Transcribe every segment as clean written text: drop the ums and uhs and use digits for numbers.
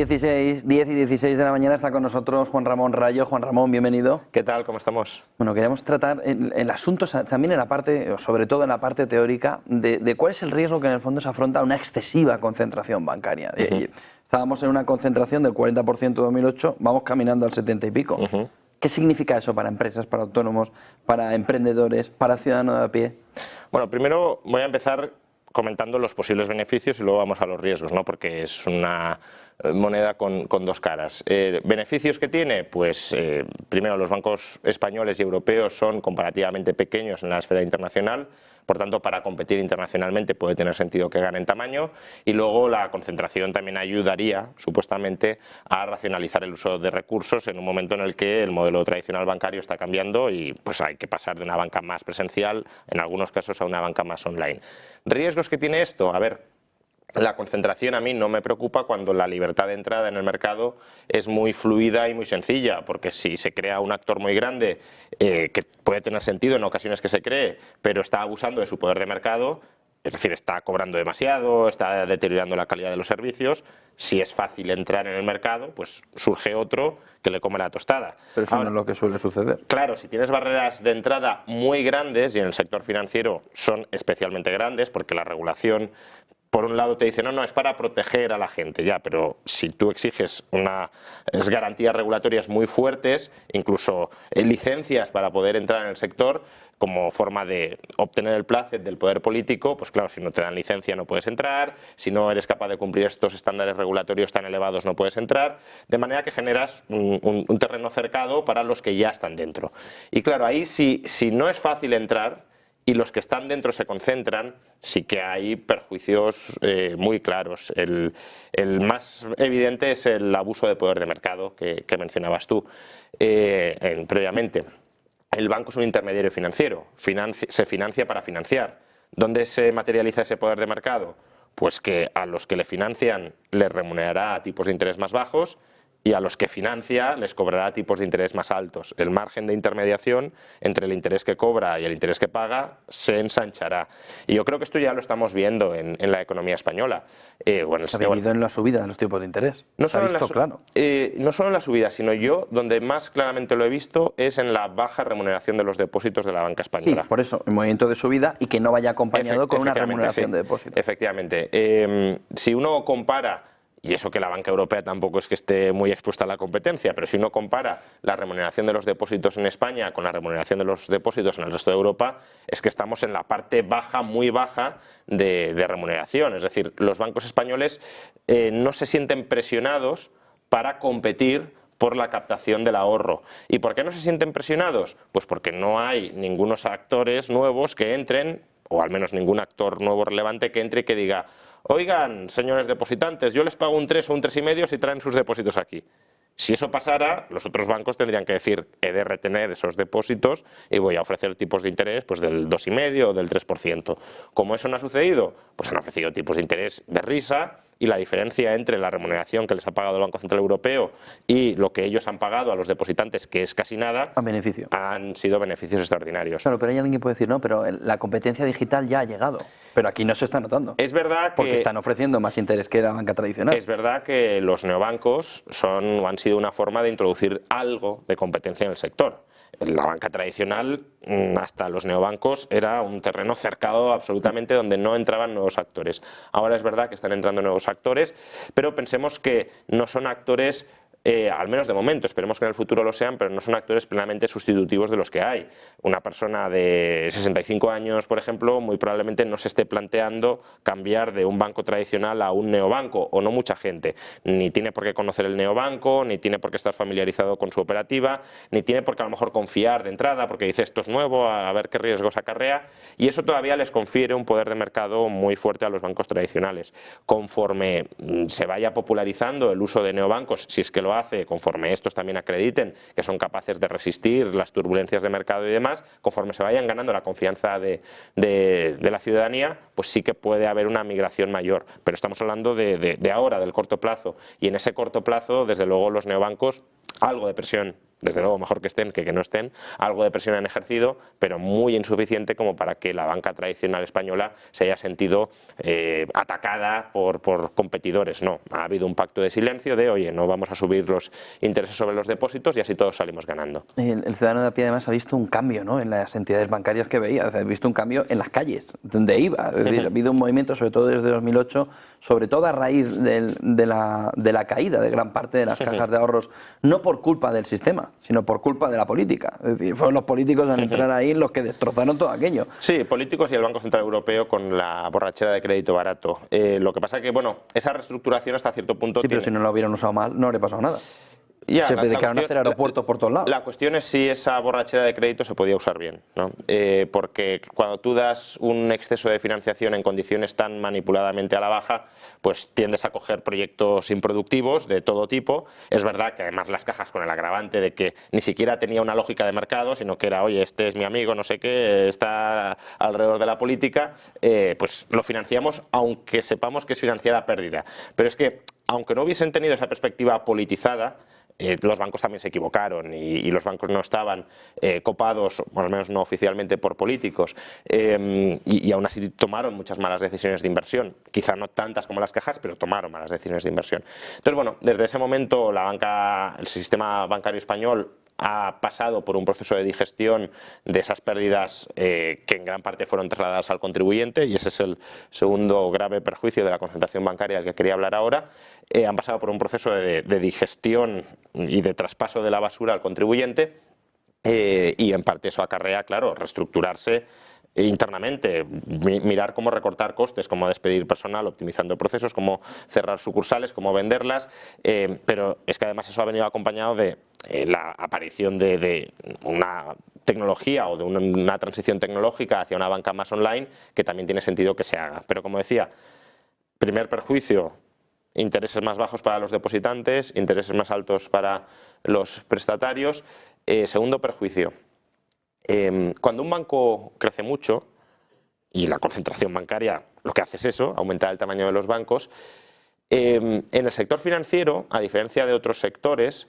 10 y 16 de la mañana está con nosotros Juan Ramón Rayo. Juan Ramón, bienvenido. ¿Qué tal? ¿Cómo estamos? Bueno, queremos tratar el asunto también en la parte, o sobre todo en la parte teórica, de cuál es el riesgo que en el fondo se afronta una excesiva concentración bancaria. Estábamos en una concentración del 40% en 2008, vamos caminando al 70 y pico. ¿Qué significa eso para empresas, para autónomos, para emprendedores, para ciudadanos de a pie? Bueno, primero voy a empezar comentando los posibles beneficios y luego vamos a los riesgos, ¿no? Porque es una moneda con dos caras. ¿Beneficios que tiene? Pues primero, los bancos españoles y europeos son comparativamente pequeños en la esfera internacional, por tanto para competir internacionalmente puede tener sentido que ganen tamaño, y luego la concentración también ayudaría supuestamente a racionalizar el uso de recursos en un momento en el que el modelo tradicional bancario está cambiando y pues hay que pasar de una banca más presencial, en algunos casos a una banca más online. ¿Riesgos que tiene esto? A ver, la concentración a mí no me preocupa cuando la libertad de entrada en el mercado es muy fluida y muy sencilla, porque si se crea un actor muy grande, que puede tener sentido en ocasiones que se cree, pero está abusando de su poder de mercado, es decir, está cobrando demasiado, está deteriorando la calidad de los servicios, si es fácil entrar en el mercado, pues surge otro que le come la tostada. Pero eso no es lo que suele suceder. Claro, si tienes barreras de entrada muy grandes, y en el sector financiero son especialmente grandes, porque la regulación por un lado te dice, no, es para proteger a la gente, ya, pero si tú exiges unas garantías regulatorias muy fuertes, incluso licencias para poder entrar en el sector, como forma de obtener el placet del poder político, pues claro, si no te dan licencia no puedes entrar, si no eres capaz de cumplir estos estándares regulatorios tan elevados no puedes entrar, de manera que generas un terreno cercado para los que ya están dentro. Y claro, ahí si no es fácil entrar, y los que están dentro se concentran, sí que hay perjuicios muy claros. El más evidente es el abuso de poder de mercado que mencionabas tú previamente. El banco es un intermediario financiero, se financia para financiar. ¿Dónde se materializa ese poder de mercado? Pues que a los que le financian les remunerará a tipos de interés más bajos, y a los que financia les cobrará tipos de interés más altos. El margen de intermediación entre el interés que cobra y el interés que paga se ensanchará. Y yo creo que esto ya lo estamos viendo en la economía española. Se ha vivido en la subida de los tipos de interés. No solo en la subida, sino yo donde más claramente lo he visto es en la baja remuneración de los depósitos de la banca española. Sí, por eso, el movimiento de subida y que no vaya acompañado con una remuneración de depósitos. Efectivamente. Si uno compara, y eso que la banca europea tampoco es que esté muy expuesta a la competencia, pero si uno compara la remuneración de los depósitos en España con la remuneración de los depósitos en el resto de Europa, es que estamos en la parte baja, muy baja de remuneración. Es decir, los bancos españoles no se sienten presionados para competir por la captación del ahorro. ¿Y por qué no se sienten presionados? Pues porque no hay ningunos actores nuevos que entren, o al menos ningún actor nuevo relevante que entre y que diga: oigan, señores depositantes, yo les pago un 3 o un 3,5 si traen sus depósitos aquí. Si eso pasara, los otros bancos tendrían que decir: he de retener esos depósitos y voy a ofrecer tipos de interés pues del 2,5 o del 3%. Como eso no ha sucedido, pues han ofrecido tipos de interés de risa, y la diferencia entre la remuneración que les ha pagado el Banco Central Europeo y lo que ellos han pagado a los depositantes, que es casi nada, han sido beneficios extraordinarios. Claro, pero hay alguien que puede decir, no, pero la competencia digital ya ha llegado. Pero aquí no se está notando. Es verdad que porque están ofreciendo más interés que la banca tradicional. Es verdad que los neobancos han sido una forma de introducir algo de competencia en el sector. La banca tradicional, hasta los neobancos, era un terreno cercado absolutamente donde no entraban nuevos actores. Ahora es verdad que están entrando nuevos actores, pero pensemos que no son actores, al menos de momento, esperemos que en el futuro lo sean, pero no son actores plenamente sustitutivos de los que hay. Una persona de 65 años, por ejemplo, muy probablemente no se esté planteando cambiar de un banco tradicional a un neobanco, o no mucha gente. Ni tiene por qué conocer el neobanco, ni tiene por qué estar familiarizado con su operativa, ni tiene por qué a lo mejor confiar de entrada, porque dice esto es nuevo, a ver qué riesgos acarrea, y eso todavía les confiere un poder de mercado muy fuerte a los bancos tradicionales. Conforme se vaya popularizando el uso de neobancos, si es que lo hace, conforme estos también acrediten que son capaces de resistir las turbulencias de mercado y demás, conforme se vayan ganando la confianza de la ciudadanía, pues sí que puede haber una migración mayor. Pero estamos hablando de ahora, del corto plazo, y en ese corto plazo, desde luego, los neobancos algo de presión desde luego mejor que estén que no estén, algo de presión han ejercido, pero muy insuficiente como para que la banca tradicional española se haya sentido atacada por competidores. No, ha habido un pacto de silencio de, oye, no vamos a subir los intereses sobre los depósitos y así todos salimos ganando. El ciudadano de a pie además ha visto un cambio, ¿no?, en las entidades bancarias que veía, ha visto un cambio en las calles donde iba. Es decir, ha habido un movimiento, sobre todo desde 2008, sobre todo a raíz de la caída de gran parte de las cajas de ahorros, no por culpa del sistema, sino por culpa de la política. Es decir, fueron los políticos al entrar ahí los que destrozaron todo aquello. Sí, políticos y el Banco Central Europeo con la borrachera de crédito barato. Lo que pasa es que, bueno, esa reestructuración hasta cierto punto... Sí, pero si no lo hubieran usado mal, no habría pasado nada. Ya, se dedicaron a hacer aeropuertos por todos lados. La cuestión es si esa borrachera de crédito se podía usar bien, ¿no? Porque cuando tú das un exceso de financiación en condiciones tan manipuladamente a la baja, pues tiendes a coger proyectos improductivos de todo tipo. Es verdad que además las cajas, con el agravante de que ni siquiera tenía una lógica de mercado, sino que era, oye, este es mi amigo, no sé qué, está alrededor de la política, pues lo financiamos aunque sepamos que es financiar a pérdida. Pero es que, aunque no hubiesen tenido esa perspectiva politizada, los bancos también se equivocaron y los bancos no estaban copados, o al menos no oficialmente, por políticos, y aún así tomaron muchas malas decisiones de inversión, quizá no tantas como las cajas, pero tomaron malas decisiones de inversión. Entonces, bueno, desde ese momento el sistema bancario español ha pasado por un proceso de digestión de esas pérdidas que en gran parte fueron trasladadas al contribuyente, y ese es el segundo grave perjuicio de la concentración bancaria del que quería hablar ahora. Han pasado por un proceso de digestión y de traspaso de la basura al contribuyente, y en parte eso acarrea, claro, reestructurarse internamente, mirar cómo recortar costes, cómo despedir personal, optimizando procesos, cómo cerrar sucursales, cómo venderlas, pero es que además eso ha venido acompañado de la aparición de una tecnología o de una transición tecnológica hacia una banca más online, que también tiene sentido que se haga. Pero como decía, primer perjuicio, intereses más bajos para los depositantes, intereses más altos para los prestatarios. Segundo perjuicio, cuando un banco crece mucho, y la concentración bancaria lo que hace es eso, aumentar el tamaño de los bancos, en el sector financiero, a diferencia de otros sectores,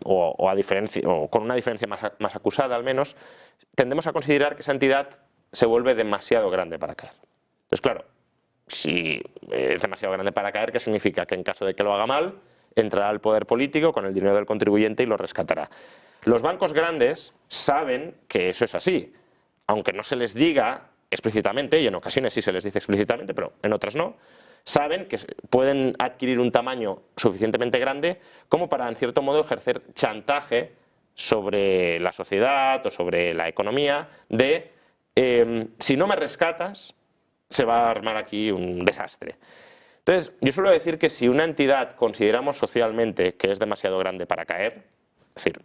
o con una diferencia más acusada al menos, tendemos a considerar que esa entidad se vuelve demasiado grande para caer. Entonces, claro, si es demasiado grande para caer, ¿qué significa? Que en caso de que lo haga mal, entrará al poder político con el dinero del contribuyente y lo rescatará. Los bancos grandes saben que eso es así, aunque no se les diga explícitamente, y en ocasiones sí se les dice explícitamente, pero en otras no, saben que pueden adquirir un tamaño suficientemente grande como para, en cierto modo, ejercer chantaje sobre la sociedad o sobre la economía de si no me rescatas, se va a armar aquí un desastre. Entonces, yo suelo decir que si una entidad consideramos socialmente que es demasiado grande para caer, es decir,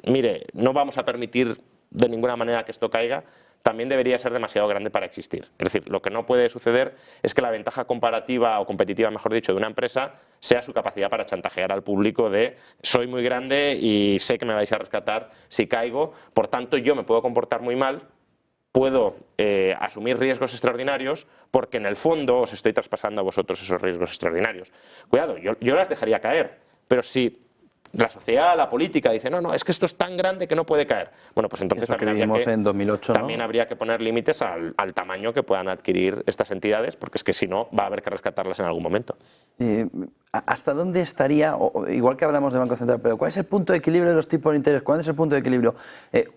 mire, no vamos a permitir de ninguna manera que esto caiga, también debería ser demasiado grande para existir. Es decir, lo que no puede suceder es que la ventaja comparativa o competitiva, mejor dicho, de una empresa sea su capacidad para chantajear al público de soy muy grande y sé que me vais a rescatar si caigo, por tanto yo me puedo comportar muy mal, puedo asumir riesgos extraordinarios porque en el fondo os estoy traspasando a vosotros esos riesgos extraordinarios. Cuidado, yo las dejaría caer, pero si la sociedad, la política dice no, es que esto es tan grande que no puede caer, bueno, pues entonces en 2008, también habría que poner límites al tamaño que puedan adquirir estas entidades, porque es que si no va a haber que rescatarlas en algún momento. ¿Hasta dónde estaría, igual que hablamos de Banco Central, pero cuál es el punto de equilibrio de los tipos de interés? ¿Cuál es el punto de equilibrio?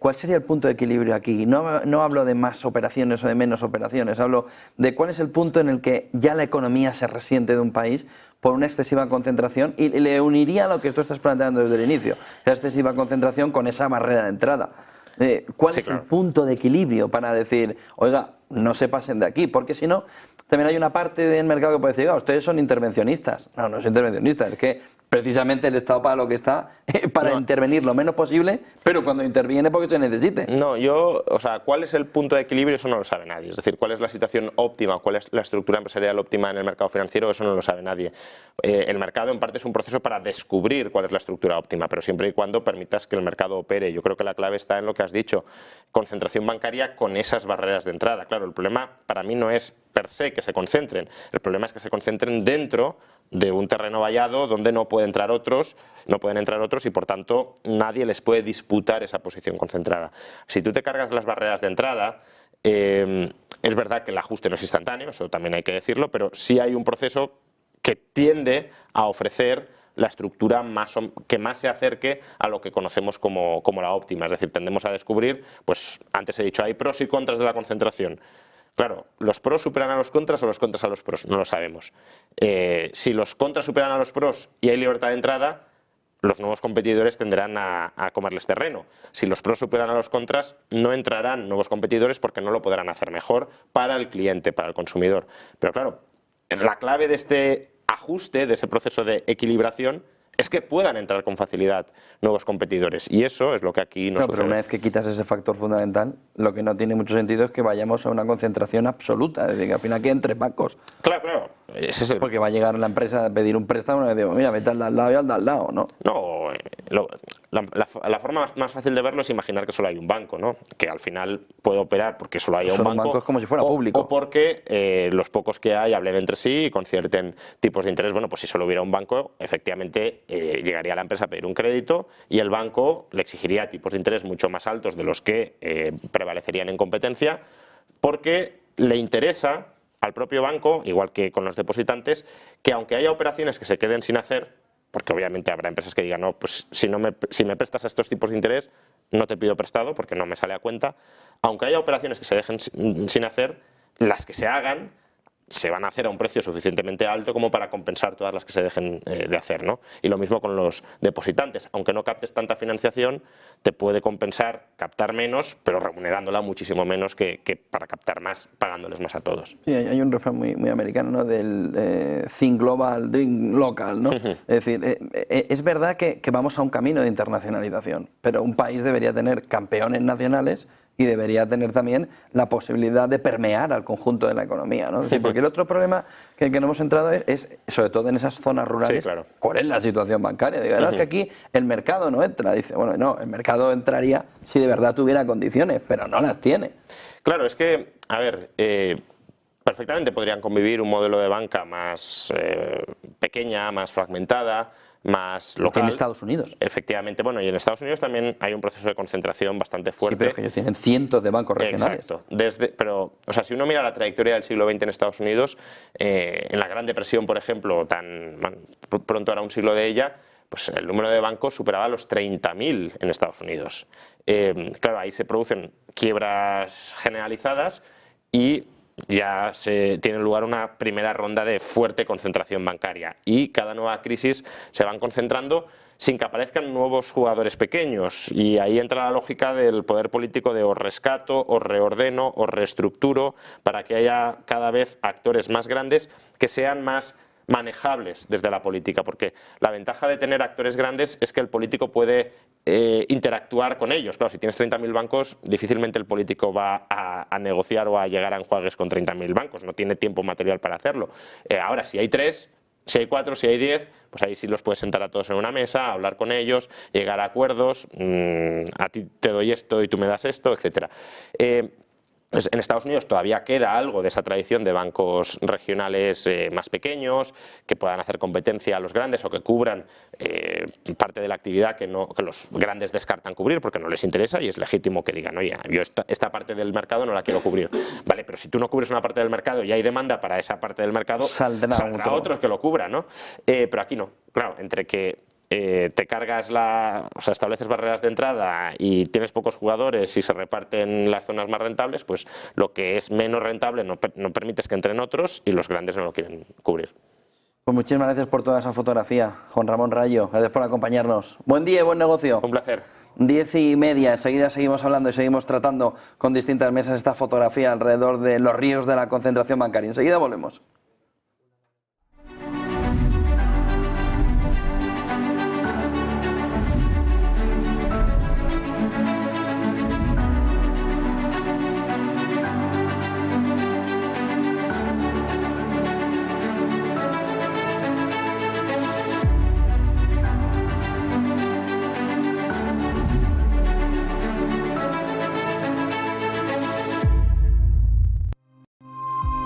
¿Cuál sería el punto de equilibrio aquí? No hablo de más operaciones o de menos operaciones, hablo de cuál es el punto en el que ya la economía se resiente de un país por una excesiva concentración, y le uniría a lo que tú estás planteando desde el inicio, la excesiva concentración con esa barrera de entrada. ¿Cuál es el punto de equilibrio para decir, oiga, no se pasen de aquí? Porque si no, también hay una parte del mercado que puede decir, ustedes son intervencionistas. No es intervencionista, es que precisamente el Estado para lo que está, para intervenir lo menos posible, pero cuando interviene porque se necesite. No, ¿cuál es el punto de equilibrio? Eso no lo sabe nadie. Es decir, ¿cuál es la situación óptima? ¿Cuál es la estructura empresarial óptima en el mercado financiero? Eso no lo sabe nadie. El mercado, en parte, es un proceso para descubrir cuál es la estructura óptima, pero siempre y cuando permitas que el mercado opere. Yo creo que la clave está en lo que has dicho, concentración bancaria con esas barreras de entrada. Claro, el problema para mí no es per se que se concentren. El problema es que se concentren dentro de un terreno vallado donde no pueden entrar otros y por tanto nadie les puede disputar esa posición concentrada. Si tú te cargas las barreras de entrada, es verdad que el ajuste no es instantáneo, eso también hay que decirlo, pero sí hay un proceso que tiende a ofrecer la estructura que más se acerque a lo que conocemos como la óptima. Es decir, tendemos a descubrir, pues antes he dicho, hay pros y contras de la concentración. Claro, ¿los pros superan a los contras o los contras a los pros? No lo sabemos. Si los contras superan a los pros y hay libertad de entrada, los nuevos competidores tendrán a comerles terreno. Si los pros superan a los contras, no entrarán nuevos competidores porque no lo podrán hacer mejor para el cliente, para el consumidor. Pero claro, la clave de este ajuste, de ese proceso de equilibración, es que puedan entrar con facilidad nuevos competidores. Y eso es lo que aquí no sucede. Pero una vez que quitas ese factor fundamental, lo que no tiene mucho sentido es que vayamos a una concentración absoluta. Es decir, que al final queden tres bancos. Claro, claro. Ese es el... Porque va a llegar la empresa a pedir un préstamo y digo, mira, vete al de al lado y al de al lado, ¿no? No, la forma más fácil de verlo es imaginar que solo hay un banco, ¿no? Que al final puede operar porque solo haya un banco. Es como si fuera público. O porque los pocos que hay hablen entre sí y concierten tipos de interés. Bueno, pues si solo hubiera un banco, efectivamente llegaría la empresa a pedir un crédito y el banco le exigiría tipos de interés mucho más altos de los que prevalecerían en competencia, porque le interesa al propio banco, igual que con los depositantes, que aunque haya operaciones que se queden sin hacer, porque obviamente habrá empresas que digan, no, pues si me prestas a estos tipos de interés, no te pido prestado porque no me sale a cuenta, aunque haya operaciones que se dejen sin hacer, las que se hagan se van a hacer a un precio suficientemente alto como para compensar todas las que se dejen de hacer, ¿no? Y lo mismo con los depositantes. Aunque no captes tanta financiación, te puede compensar captar menos, pero remunerándola muchísimo menos que para captar más, pagándoles más a todos. Sí, hay un refrán muy americano, ¿no? Del think global, drink local, ¿no? Es decir, es verdad que vamos a un camino de internacionalización, pero un país debería tener campeones nacionales y debería tener también la posibilidad de permear al conjunto de la economía, ¿no? Es decir, porque el otro problema que no hemos entrado es, sobre todo en esas zonas rurales, sí, claro, ¿cuál es la situación bancaria? Digo, no, es que aquí el mercado no entra. Dice, bueno, no, el mercado entraría si de verdad tuviera condiciones, pero no las tiene. Claro, es que, a ver, perfectamente podrían convivir un modelo de banca más pequeña, más fragmentada, más local. En Estados Unidos. Efectivamente, bueno, y en Estados Unidos también hay un proceso de concentración bastante fuerte. Sí, pero que ellos tienen cientos de bancos regionales. Exacto. Pero, o sea, si uno mira la trayectoria del siglo XX en Estados Unidos, en la Gran Depresión, por ejemplo, pronto era un siglo de ella, pues el número de bancos superaba los 30.000 en Estados Unidos. Claro, ahí se producen quiebras generalizadas y ya tiene lugar una primera ronda de fuerte concentración bancaria y cada nueva crisis se van concentrando sin que aparezcan nuevos jugadores pequeños, y ahí entra la lógica del poder político de o rescato, o reordeno, o reestructuro, para que haya cada vez actores más grandes que sean más manejables desde la política, porque la ventaja de tener actores grandes es que el político puede interactuar con ellos. Claro, si tienes 30.000 bancos, difícilmente el político va a negociar o a llegar a enjuagues con 30.000 bancos, no tiene tiempo material para hacerlo. Ahora, si hay 3, si hay 4, si hay 10, pues ahí sí los puedes sentar a todos en una mesa, hablar con ellos, llegar a acuerdos, a ti te doy esto y tú me das esto, etc. Pues en Estados Unidos todavía queda algo de esa tradición de bancos regionales más pequeños, que puedan hacer competencia a los grandes o que cubran parte de la actividad que los grandes descartan cubrir porque no les interesa, y es legítimo que digan, oye, yo esta parte del mercado no la quiero cubrir. Vale, pero si tú no cubres una parte del mercado y hay demanda para esa parte del mercado, saldrá otros que lo cubran, ¿no? Pero aquí no. Claro, entre que te cargas o sea, estableces barreras de entrada y tienes pocos jugadores y se reparten las zonas más rentables, pues lo que es menos rentable no permites que entren otros y los grandes no lo quieren cubrir. Pues muchísimas gracias por toda esa fotografía, Juan Ramón Rayo. Gracias por acompañarnos. Buen día y buen negocio. Un placer. 10:30, enseguida seguimos hablando y seguimos tratando con distintas mesas esta fotografía alrededor de los ríos de la concentración bancaria. Enseguida volvemos.